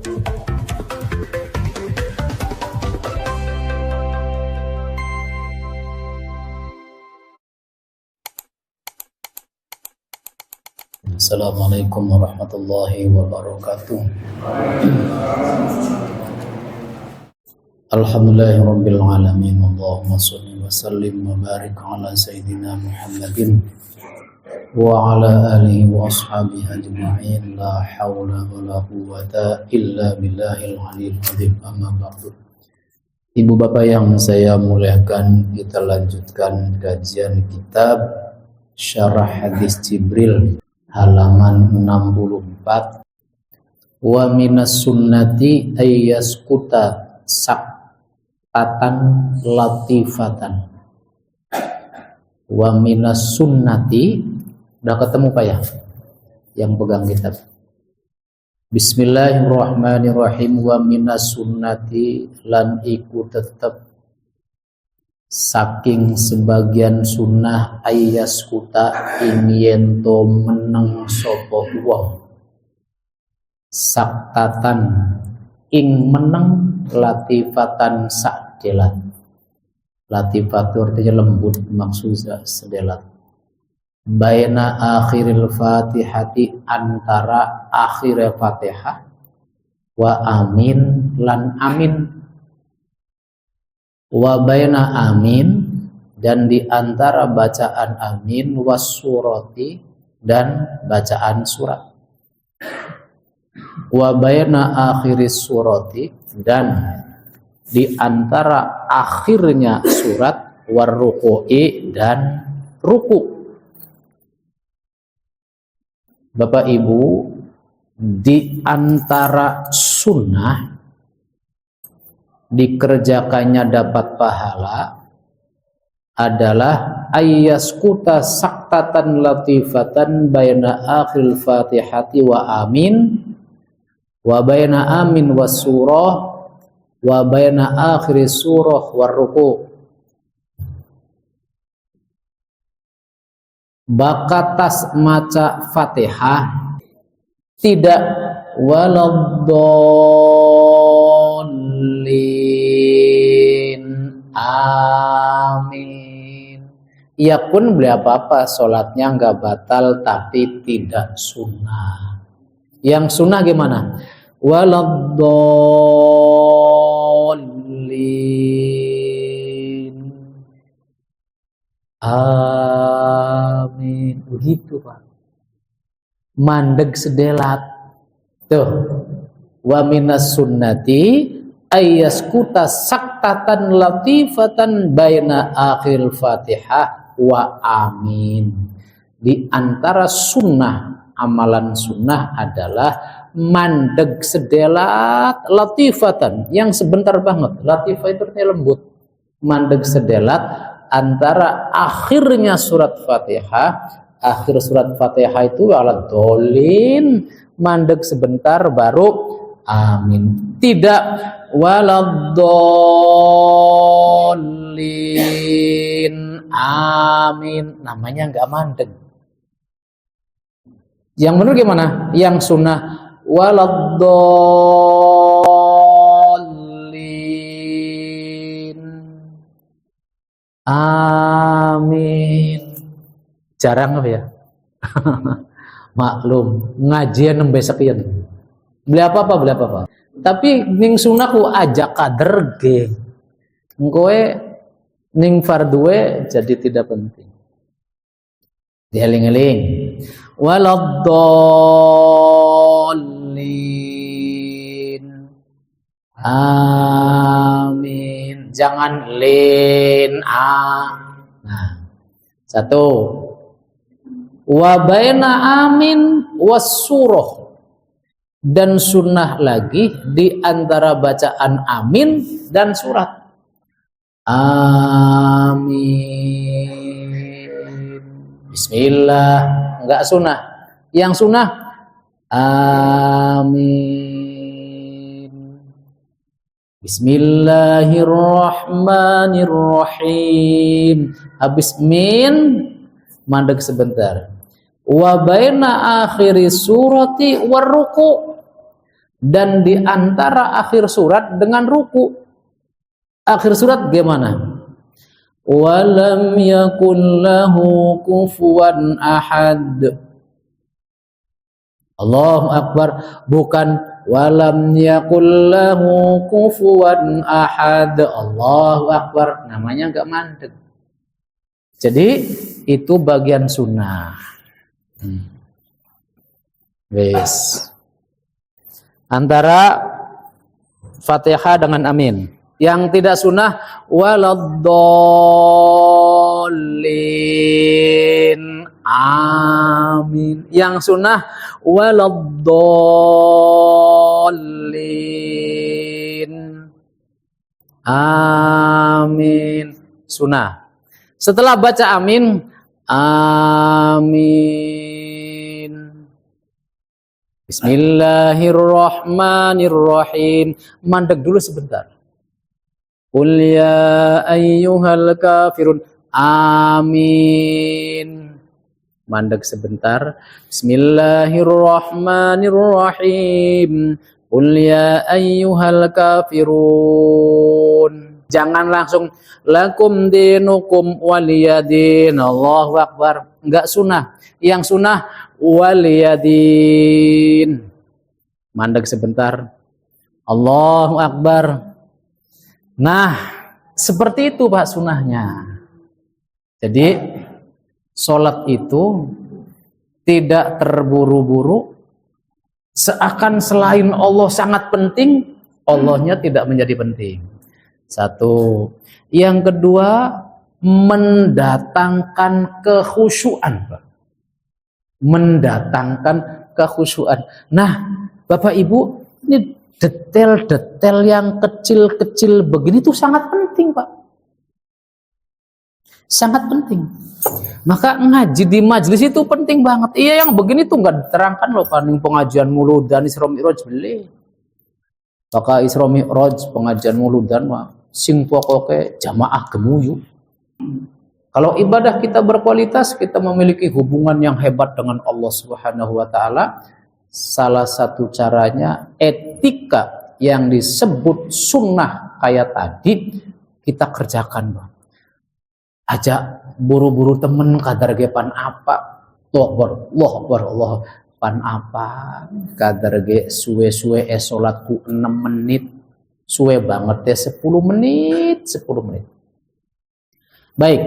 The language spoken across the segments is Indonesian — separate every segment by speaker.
Speaker 1: Assalamualaikum warahmatullahi wabarakatuh. Alhamdulillahirabbil alamin. Allahumma shalli wa sallim wa barik ala sayyidina Muhammadin wa ala alihi wa ashabihi ajma'in. La haula wa la quwwata illa billahil aliyyil azim. Amma ba'du. Ibu bapak yang saya muliakan, kita lanjutkan kajian kitab Syarah Hadis Jibril halaman 64. Wa minas sunnati ayyaskuta saktatan latifatan. Wa minas sunnati, udah ketemu Pak ya yang pegang kitab? Bismillahirrahmanirrahim. Wa minas sunnati, lan iku tetep saking sebagian sunnah ayyaskuta ing yen to meneng sapa wong saktatan ing meneng latifatan sakdelat. Latifatu artinya lembut, maksudnya sedelat. Baina akhiril fatihati, antara akhir Fatihah, wa amin lan amin. Wa baina amin, dan di antara bacaan amin, wasurati, dan bacaan surat. Wa baina akhiris surati, dan di antara akhirnya surat, warruku'i, dan ruku. Bapak Ibu, di antara sunnah dikerjakannya dapat pahala adalah ayyaskuta saktatan latifatan baina akhil fatihati wa amin, wa baina amin wa surah, wa baina akhir surah wa ruku. Bakatas maca Fatihah tidak waladdallin amin. Ya pun beli apa-apa, sholatnya nggak batal, tapi tidak sunnah. Yang sunnah gimana? Waladdallin amin. Begitu Pak. Mandeg sedelat. Tuh. Wa minas sunnati ayyaskuta saktatan latifatan baina akhir Fatihah wa amin. Di antara sunnah, amalan sunnah adalah mandeg sedelat latifatan, yang sebentar banget. Latifah itu artinya lembut. Mandeg sedelat antara akhirnya surat Fatihah, akhir surat Fatihah itu waladdallin, mandeg sebentar baru amin. Tidak waladdallin amin, namanya enggak mandeg. Yang benar gimana? Yang sunnah waladdallin amin. Jarang apa ya? Maklum, ngajian nembe sekian. Beli apa-apa. Tapi ning sunahku ajak kader ge. Engkoe ning farduwe jadi tidak penting. Dieling-eling. Waladdallin amin. Jangan lin Nah, satu. Wa baina amin wasurah, dan sunnah lagi di antara bacaan amin dan surat. Amin. Bismillah, enggak sunnah. Yang sunnah amin. Bismillahirrahmanirrahim. Habis min, mandek sebentar. Wa baina akhiri surati warruku, dan di antara akhir surat dengan ruku. Akhir surat gimana? Walam yakul lahu kufuwan ahad. Allahu Akbar, bukan walam yakul lahu kufuwan ahad. Allahu Akbar, namanya enggak mandek. Jadi itu bagian sunnah. Wes. Antara Fatihah dengan amin. Yang tidak sunnah waladdallin amin. Yang sunnah waladdallin amin. Sunnah. Setelah baca amin, amin. Bismillahirrahmanirrahim. Mandek dulu sebentar. Qul ya ayyuhal kafirun. Amin. Mandek sebentar. Bismillahirrahmanirrahim. Qul ya ayyuhal kafirun. Jangan langsung lakum dinukum waliyadin. Allahu Akbar. Enggak sunnah. Yang sunnah waliyadin. Mandek sebentar. Allahu Akbar. Nah, seperti itu Pak sunnahnya. Jadi sholat itu tidak terburu-buru, seakan selain Allah sangat penting, Allahnya tidak menjadi penting. Satu. Yang kedua, mendatangkan kekhusyuan, Pak. Mendatangkan kekhusyuan. Nah, Bapak Ibu, ini detail-detail yang kecil-kecil begini tuh sangat penting, Pak. Sangat penting. Maka ngaji di majelis itu penting banget. Iya, yang begini tuh nggak diterangkan loh, Pak. Pengajian muludan Isra Mi'raj beli. Maka Isra Mi'raj pengajian muludan mah sing pokoke jamaah gemuyu. Kalau ibadah kita berkualitas, kita memiliki hubungan yang hebat dengan Allah Subhanahu wa taala. Salah satu caranya etika yang disebut sunnah kayak tadi kita kerjakan, Bang. Ajak buru-buru temen kadar ge pan apa? Allah pan apa? Kadar ge suwe-suwe salatku 6 menit. Suwe banget ya 10 menit. Baik.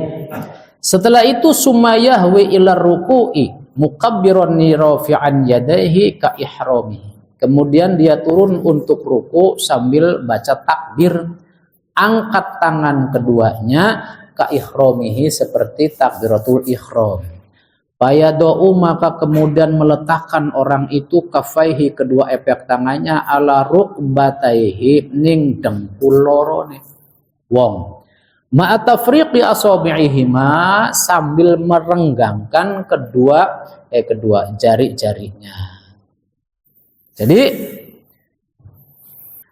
Speaker 1: Setelah itu sumayahwi ila ruku'i mukabbiran rafi'an yadayhi ka ihramihi. Kemudian dia turun untuk ruku sambil baca takbir, angkat tangan keduanya ka ihramihi seperti takbiratul ihram. Fayadau maka kemudian meletakkan orang itu kafaihi kedua efek tangannya ala rukbataihi ning dengkul lorone wong. Ma'atafriqi asabi'ihima sambil merenggangkan kedua jari-jarinya. Jadi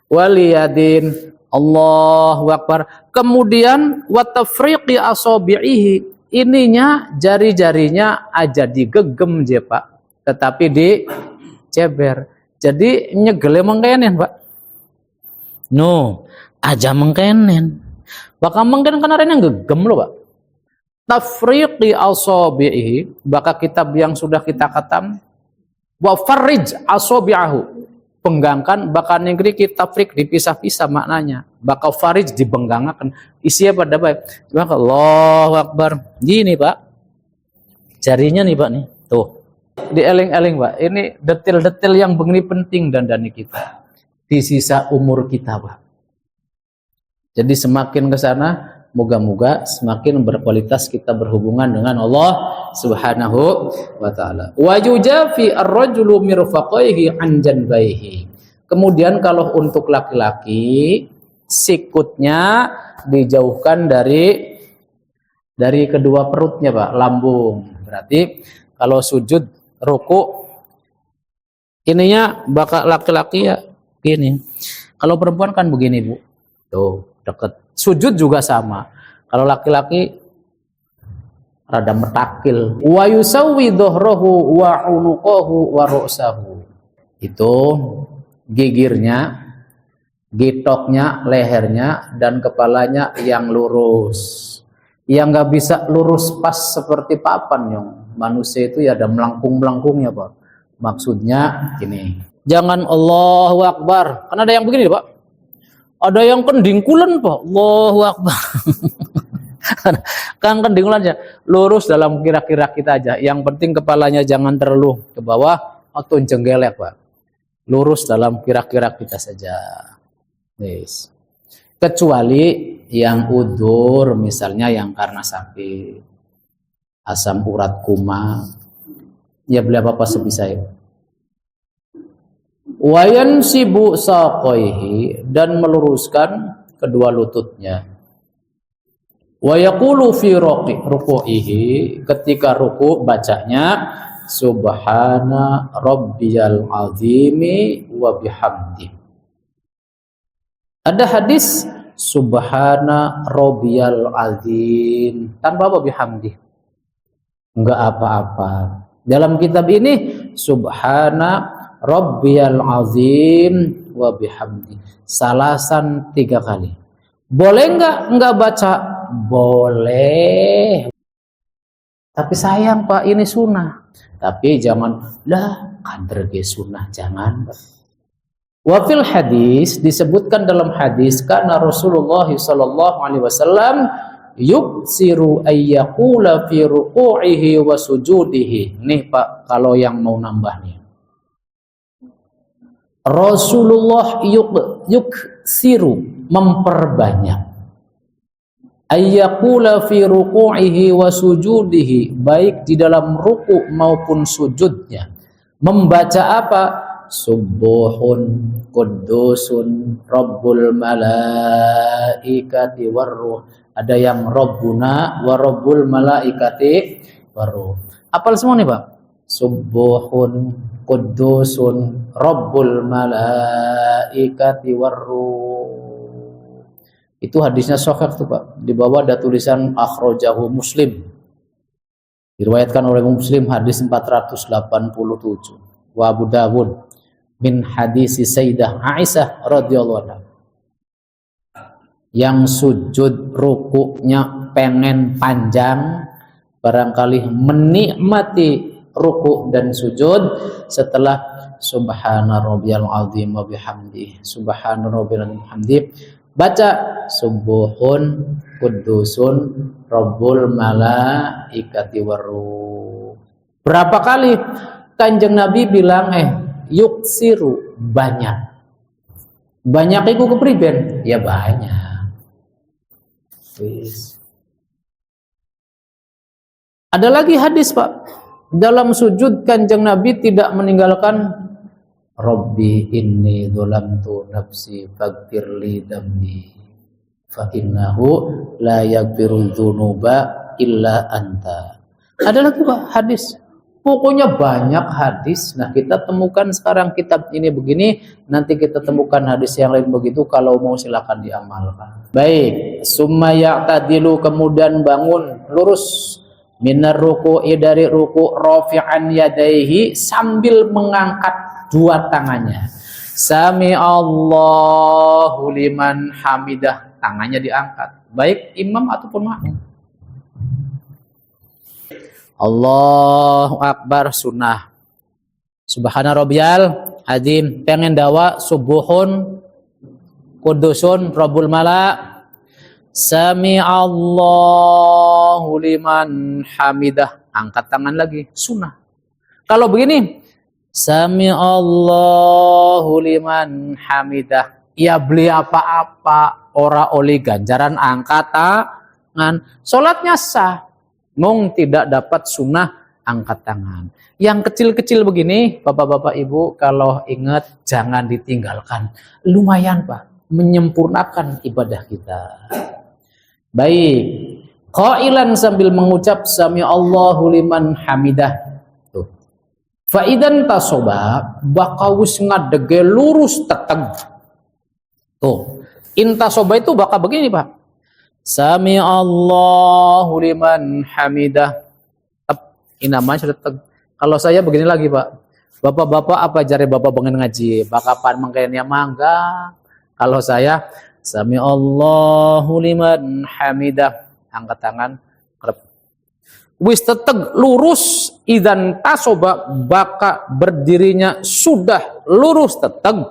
Speaker 1: waliyadin Allahu Akbar. Kemudian watafriqi asabi'ihi, ininya jari-jarinya aja digegem je Pak, tetapi diceber. Jadi nyegele mengkenen Pak. No, aja mengkenen. Baka mungkin kan yang gegem loh Pak. Tafriqi asabihi, baka kitab yang sudah kita khatam. Wa farij asabi'ahu, penggangkan, baka negeri kita frik dipisah-pisah maknanya. Baka farij dibenggangakan. Isinya pada baik. Maka Allahu Akbar. Gini Pak. Jarinya nih Pak nih. Tuh. Dieling-eling Pak. Ini detail-detail yang begini penting dan kita. Di sisa umur kita Pak. Jadi semakin ke sana, moga-moga semakin berkualitas kita berhubungan dengan Allah Subhanahu wa taala. Wa yujafi ar-rajulu mirfaqaihi an janbaihi. Kemudian kalau untuk laki-laki, sikutnya dijauhkan dari kedua perutnya, Pak, lambung. Berarti kalau sujud ruku ininya bakal laki-laki ya gini. Kalau perempuan kan begini, Bu. Tuh. Dekat. Sujud juga sama. Kalau laki-laki rada metakil. Wa yusawwi dhuhrahu wa unuqahu wa ra'sahu. Itu gigirnya, gitoknya, lehernya, dan kepalanya yang lurus. Yang nggak bisa lurus pas seperti papan yang manusia itu ya ada melengkung-melengkungnya Pak. Maksudnya gini, jangan Allahu Akbar, kan ada yang begini Pak, ada yang kendingkulan Pak, Allahu Akbar. Kan kendingkulannya lurus dalam kira-kira kita aja. Yang penting kepalanya jangan terlalu ke bawah atau jenggelek Pak. Lurus dalam kira-kira kita saja. Yes. Kecuali yang udur, misalnya yang karena sakit, asam urat kumat, ya beli apa sebisa itu. Wayan sibu saqaihi, dan meluruskan kedua lututnya. Wa yaqulu fi ruku'ihi, ketika ruku bacanya subhana rabbiyal azimi wa bihamdi. Ada hadis subhana rabbiyal azim tanpa apa bihamdi, enggak apa-apa. Dalam kitab ini subhana rabbiyal azim wa bihamdi salasan 3 kali. Boleh enggak baca? Boleh. Tapi sayang Pak, ini sunnah. Tapi jangan lah kader ge sunnah, jangan. Wa fil hadis, disebutkan dalam hadis, karena Rasulullah sallallahu alaihi wasallam yuksiru ayyaqula fi ruku'ihi wa sujudihi. Nih Pak, kalau yang mau nambah nih. Rasulullah yuksiru, memperbanyak, ayyaqula fi ruku'ihi wa sujudihi, baik di dalam ruku maupun sujudnya, membaca apa? Subuhun qudusun rabbul malaikati warruh. Ada yang rabbuna wa rabbul malaikati warruh. Apal semua nih Pak? Subuhun qudusun rabbul malaikati warruh. Itu hadisnya sahih tuh Pak. Di bawah ada tulisan akhrajahu Muslim. Diriwayatkan oleh Muslim, hadis 487. Wa Abu Dawud min hadis Sayyidah Aisyah radhiyallahu anha. Yang sujud rukuknya pengen panjang, barangkali menikmati rukuk dan sujud setelah subhana rabbiyal azim wa bihamdihi, subhana rabbiyal azim wa bihamdihi, baca subuhun qudusun rabbul malaikati warruh. Berapa kali Kanjeng Nabi bilang yuksiru, banyak. Banyak itu kepriben? Ya banyak. Please. Ada lagi hadis Pak, dalam sujud Kanjeng Nabi tidak meninggalkan Rabbi inni dzolamtu nafsi faghfirli dzambi fa innahu la yaghfiru dzunuba illa anta. Ada lagi Pak hadis. Pokoknya banyak hadis. Nah, kita temukan sekarang kitab ini begini, nanti kita temukan hadis yang lain begitu, kalau mau silakan diamalkan. Baik, summa ya'tadilu, kemudian bangun lurus, minar ruku'i, dari ruku', rafi'an yadaihi, sambil mengangkat dua tangannya. Sami Allahu liman hamidah, tangannya diangkat, baik imam ataupun makmum. Allahu Akbar sunnah. Subhana rabbiyal azim, pengen dawa subuhun kudusun rabbul mala, sami Allahu liman hamidah, angkat tangan lagi, sunnah. Kalau begini, sami Allahu liman hamidah, ya beli apa-apa, ora oli ganjaran angkat tangan, salatnya sah. Mung tidak dapat sunnah angkat tangan. Yang kecil-kecil begini, Bapak-bapak Ibu, kalau ingat jangan ditinggalkan. Lumayan Pak, menyempurnakan ibadah kita. Baik, qailan, sambil mengucap sami Allahu liman hamidah. Tuh. Fa idan tasoba, bakawus ngadege lurus teteg. Tuh. Intasoba itu bakal begini Pak. Sami Allahu liman hamidah. Ini namanya sudah. Kalau saya begini lagi Pak, Bapak-bapak apa jari bapak pengen ngaji? Bakapan mangkenya mangga. Kalau saya sami Allahu liman hamidah, angkat tangan, krep. Wis teteg lurus idan tasoba, baka berdirinya sudah lurus teteg.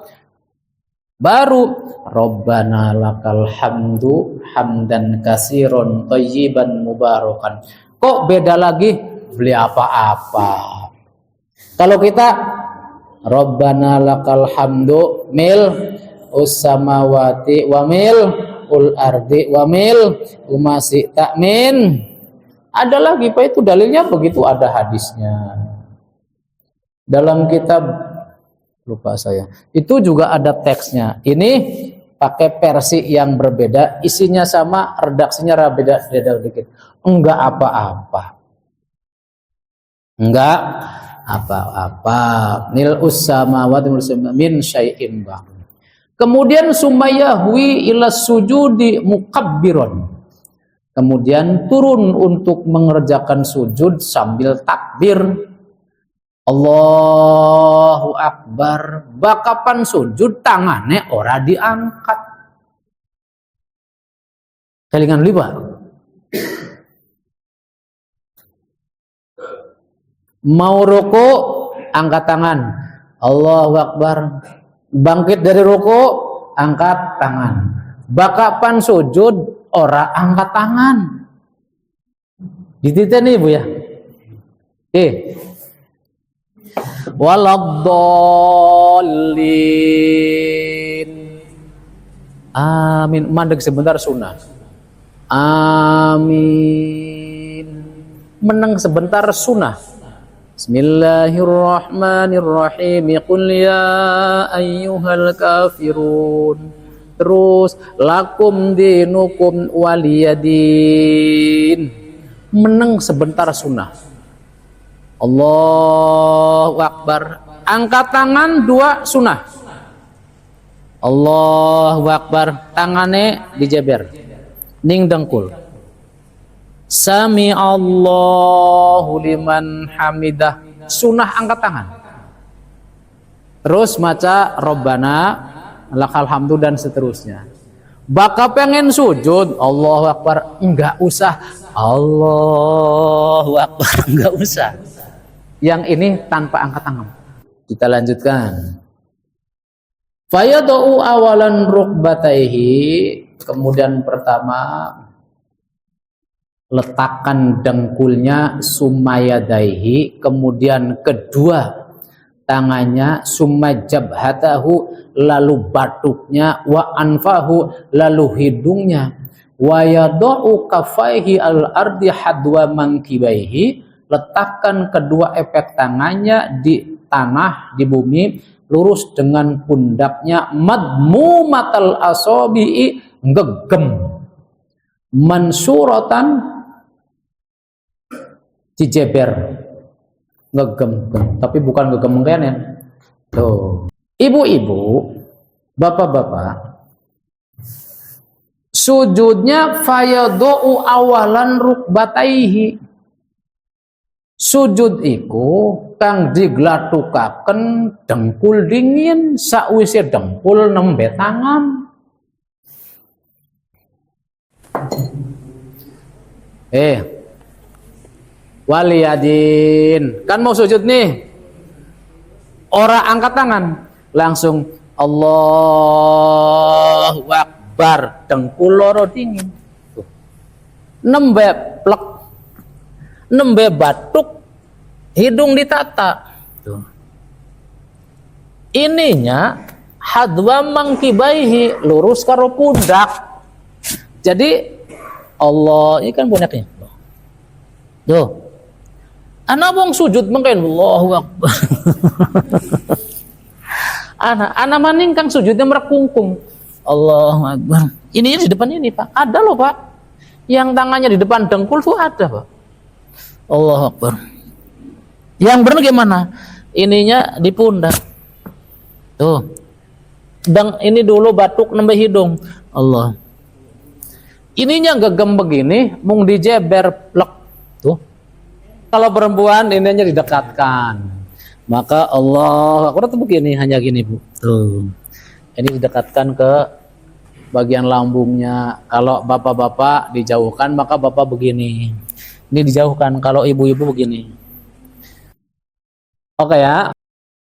Speaker 1: Baru Rabbana lakal hamdu hamdan katsiran thayyiban mubarakan. Kok beda lagi? Beli apa-apa. Kalau kita Rabbana lakal hamdu mil ussamawati wa mil ul ardi wa mil umasi takmin. Ada lagi Pak, itu dalilnya begitu, ada hadisnya. Dalam kitab, lupa saya, itu juga ada teksnya. Ini pakai versi yang berbeda, isinya sama, redaksinya beda dikit. Enggak apa-apa. Enggak apa-apa. Nil ussamawati min syai'in ba'd. Kemudian sumayahwi ila sujudi mukabbiron. Kemudian turun untuk mengerjakan sujud sambil takbir. Allahu Akbar. Bakapan sujud tangannya ora diangkat. Kelingan liba. Mau roko, angkat tangan. Allahu Akbar. Bangkit dari roko, angkat tangan. Bakapan sujud ora angkat tangan. Dititeni Ibu ya. Waladdallin. Amin. Mandek sebentar sunnah. Amin. Meneng sebentar sunnah. Bismillahirrahmanirrahim. Qul ya ayyuhal kafirun. Terus lakum dinukum waliyadin. Meneng sebentar sunnah. Allahu Akbar. Angkat tangan dua sunnah. Allahu Akbar. Tangannya dijeber. Ning dengkul. Sami Allahu liman hamidah. Sunnah angkat tangan. Terus maca Rabbana lakal hamdu dan seterusnya. Baka pengen sujud, Allahu Akbar, enggak usah. Allahu Akbar, enggak usah. Yang ini tanpa angkat tangan. Kita lanjutkan. Fayadau awalan rukbataihi. Kemudian pertama letakkan dengkulnya sumayadaihi. Kemudian kedua tangannya sumajabhatahu, lalu batuknya, wa anfahu, lalu hidungnya, wa yadau kafaihi al ardi hadwa mangkibaihi. Letakkan kedua efek tangannya di tanah, di bumi, lurus dengan pundaknya, madmumatal asabi'i, ngegem, mansuratan, dijeber, ngegem, tapi bukan ngegem kene. Tuh. Ibu-ibu, bapak-bapak, sujudnya fayadau awalan rukbataihi. Sujud iku kang diglatukaken dengkul dingin sakwise dengkul nembe tangan. Waliyadin, kan mau sujud nih, ora angkat tangan, langsung Allahu Akbar, dengkul loro dingin. Tuh. Nembe plek, nembe batuk, hidung ditata. Tuh. Ininya hadwa mangkibaihi, lurus karo pundak. Jadi Allah, ini kan banyaknya. Tuh. Anak wong sujud mengkain Allahu Akbar. anak maning kang sujudnya merekungkung. Allahu Akbar. Ini di depan ini, Pak. Ada loh, Pak. Yang tangannya di depan dengkul tuh ada, Pak. Allahu Akbar. Yang benar gimana? Ininya di pundak. Tuh. Dan ini dulu batuk nambah hidung. Allah. Ininya gegem begini, mung dijeber plek. Tuh. Kalau perempuan ininya didekatkan. Maka Allah Akbar tuh begini, hanya gini Bu. Tuh. Ini didekatkan ke bagian lambungnya. Kalau bapak-bapak dijauhkan, maka bapak begini. Ini dijauhkan. Kalau ibu-ibu begini. Oke ya.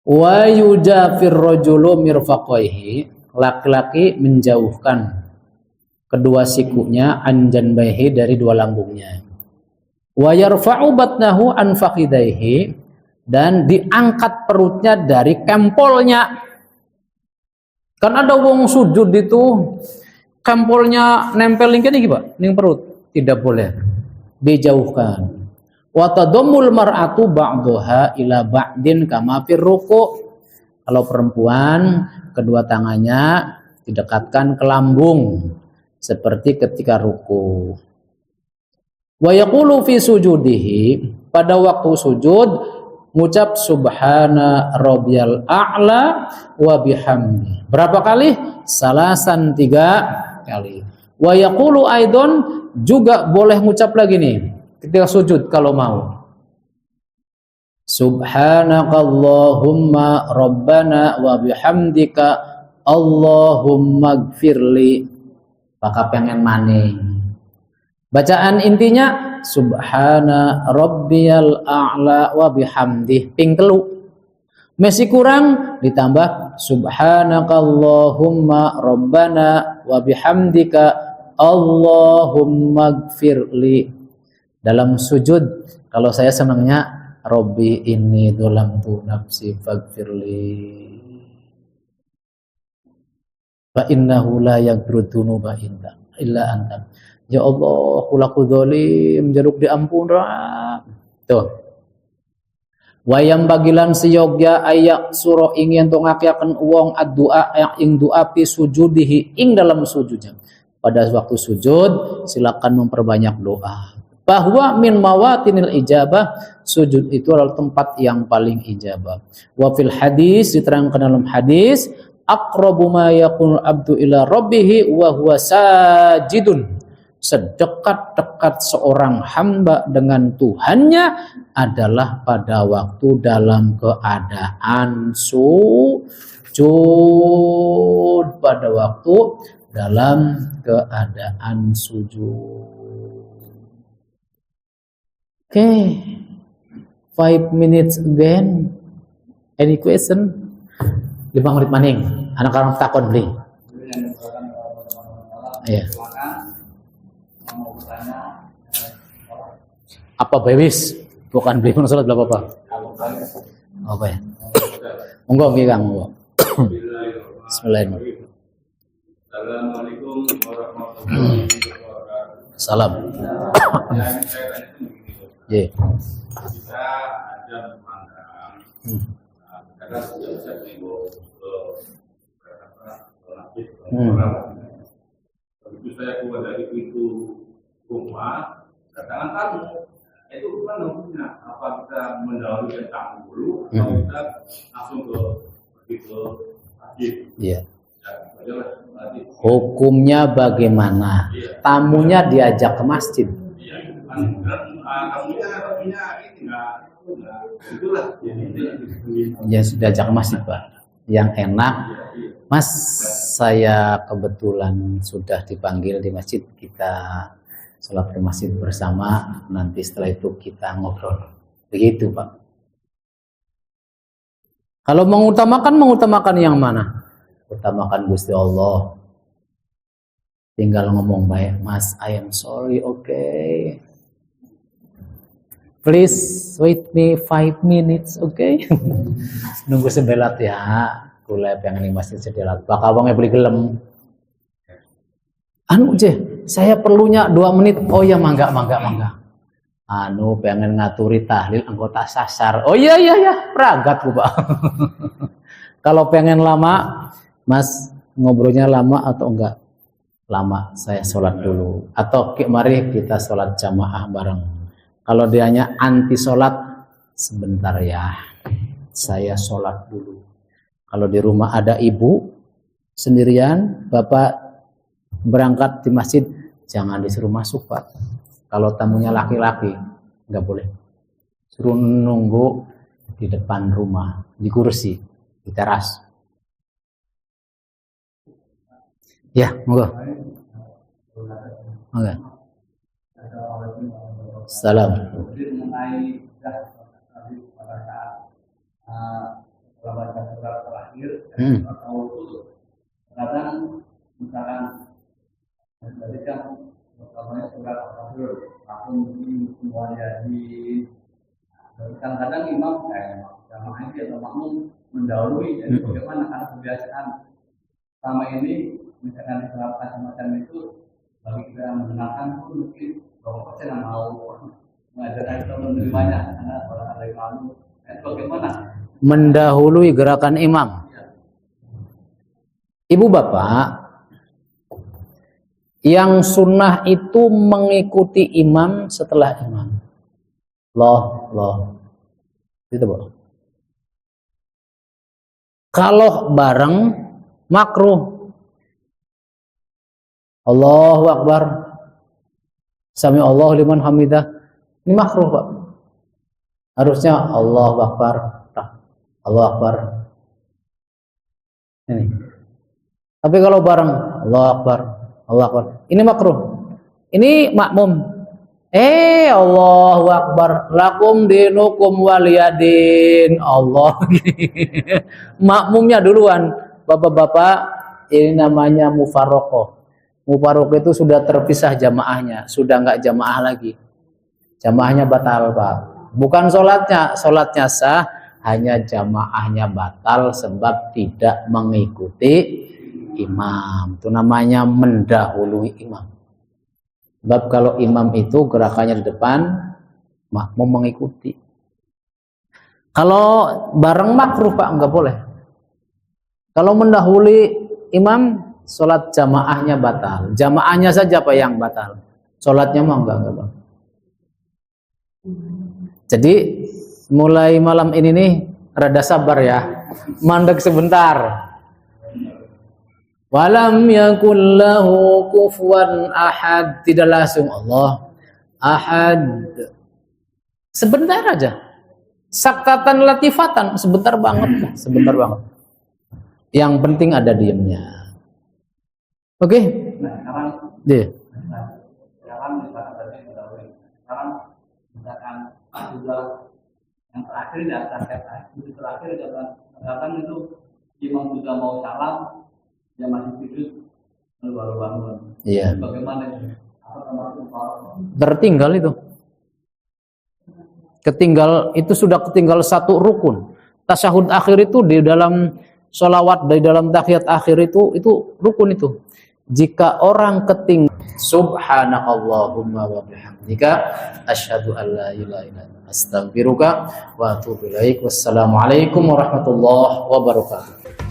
Speaker 1: Wa yujafir rajulu mirfaqaihi. Laki-laki menjauhkan kedua sikunya anjanbaihi dari dua lambungnya. Wa yarfa'u batnahu an fakhidaihi, dan diangkat perutnya dari kempolnya. Kan ada wong sujud itu kempolnya nempel ning kene iki, Pak, ning perut. Tidak boleh. Dijauhkan. Wa tadammul mar'atu ba'daha ila ba'din kama fir ruku'. Kalau perempuan kedua tangannya didekatkan ke lambung seperti ketika ruku. Wa yaqulu fi sujudihi, pada waktu sujud ngucap subhana rabbiyal a'la wa bihamdi. Berapa kali? Salasan, 3 kali. Wa yaqulu aidon, juga boleh ngucap lagi nih ketika sujud kalau mau. Subhanakallahumma rabbana wa bihamdika Allahumma gfirli. Maka pengen maning. Bacaan intinya subhana rabbiyal a'la wa bihamdih ping telu. Masih kurang ditambah subhanakallahumma rabbana wa bihamdika Allahumma gfirli. Dalam sujud kalau saya senangnya Robbi inni dzalamtu nafsi faghfirli fa innahu la yaghfiru dzunuba illa anta. Ya Allah, kulaku zalim, jaruk diampura. Tuh. Wayam bagilan siyogya ayak suro ingin to ngakiaken wong ad-du'a ing du'a pi sujudihi ing dalam sujudnya. Pada waktu sujud silakan memperbanyak doa. Bahwa min mawatinil ijabah, sujud itu adalah tempat yang paling ijabah. Wa fil hadis, diterangkan dalam hadis, aqrabu ma yakunu abdu ila rabbih wa huwa sajidun. Sedekat-dekat seorang hamba dengan Tuhannya adalah pada waktu dalam keadaan sujud. Pada waktu dalam keadaan sujud. Okay, 5 minutes again. Any question? 5 menit maning. Anak orang takon beli. Iya. Apa bebis? Bukan beli pun salat apa? Apa ya? Monggo nggih Kang, monggo. Bismillahirrahmanirrahim.
Speaker 2: Assalamualaikum warahmatullahi wabarakatuh.
Speaker 1: Salam. Ye.
Speaker 2: Kita ada memandang kadang sudah bisa mengibau begitu saya keluar dari pintu rumah, kedatangan tamu. Itu bukan namanya apa kita mendahului tamu dulu, atau kita langsung ke masjid.
Speaker 1: Iya. Hukumnya bagaimana? Tamunya diajak ke masjid. Ya sudah ajak ke masjid, Pak. Yang enak, Mas, saya kebetulan sudah dipanggil di masjid, kita sholat ke masjid bersama, nanti setelah itu kita ngobrol. Begitu, Pak. Kalau mengutamakan yang mana? Utamakan Gusti Allah. Tinggal ngomong baik, Mas, I am sorry, okay. Please wait me 5 minutes, okay? Nunggu sebelat ya. Kula pengen ning masjid sedelat. Bakal wonge beli gelem. Anu je, saya perlunya 2 menit. Oh ya, mangga. Anu pengen ngaturi tahlil anggota sasar. Oh iya, peragat ku, Pak. Kalau pengen lama, Mas, ngobrolnya lama atau enggak? Lama, saya sholat dulu. Atau mari kita sholat jamaah bareng. Kalau dianya anti sholat, sebentar ya, saya sholat dulu. Kalau di rumah ada ibu sendirian, bapak berangkat di masjid, jangan disuruh masuk, Pak. Kalau tamunya laki-laki, nggak boleh. Suruh nunggu di depan rumah, di kursi, di teras. Ya, moga. Moga. Salam.
Speaker 3: Mengenai pada saat baca surat terakhir atau itu kadang misalkan tadi kan namanya surat terakhir aku mungkin semuanya di kadang-kadang imam jamaah ini atau makmum mendahului. Jadi bagaimana karena kebiasaan selama ini misalkan diterapkan semacam itu bagi kita yang mendengarkan pun mungkin bahwa persen yang mau mengajarkan kita menerimanya karena orang ada yang malu. Bagaimana
Speaker 1: Mendahului gerakan imam? Ibu bapak, yang sunnah itu mengikuti imam setelah imam. Loh. Itu Bu. Kalau bareng makruh. Allahu Akbar. Sami Allahu liman hamidah. Ini makruh, Pak. Harusnya Allahu Akbar. Allahu Akbar. Ini. Tapi kalau bareng Allahu Akbar, Allahu Akbar. Ini makruh. Ini makmum. Allahu Akbar. Lakum dinukum waliyadin. Allah. Makmumnya duluan. Bapak-bapak, ini namanya mufarroqoh. Mufarroqoh itu sudah terpisah jamaahnya, sudah nggak jamaah lagi. Jamaahnya batal, Pak. Bukan sholatnya sah, hanya jamaahnya batal sebab tidak mengikuti imam. Itu namanya mendahului imam. Sebab kalau imam itu gerakannya di depan, makmum mengikuti. Kalau bareng makruh, Pak, nggak boleh. Kalau mendahului imam, sholat jamaahnya batal. Jamaahnya saja Pak yang batal. Sholatnya mah enggak. Jadi mulai malam ini nih rada sabar ya, mandek sebentar. Walam yakul lahu kufuwan ahad, tidak langsung Allah ahad. Sebentar aja. Saktatan latifatan, sebentar banget. Yang penting ada diamnya. Oke?
Speaker 3: Nah, sekarang misalkan tadi sekarang misalkan sudah yang terakhir di atas itu terakhir misalkan itu imam sudah mau salam, dia masih tidur baru bangun.
Speaker 1: Iya.
Speaker 3: Bagaimana itu? Apa termasuk
Speaker 1: Tertinggal itu. Sudah ketinggal satu rukun. Tasyahud akhir itu di dalam sholawat, di dalam tahiyat akhir itu rukun itu. Jika orang ketinggal subhanakallahumma wa bihamdika asyhadu an la ilaha illa anta astaghfiruka wa atubu ilaik. Wassalamualaikum warahmatullahi wabarakatuh.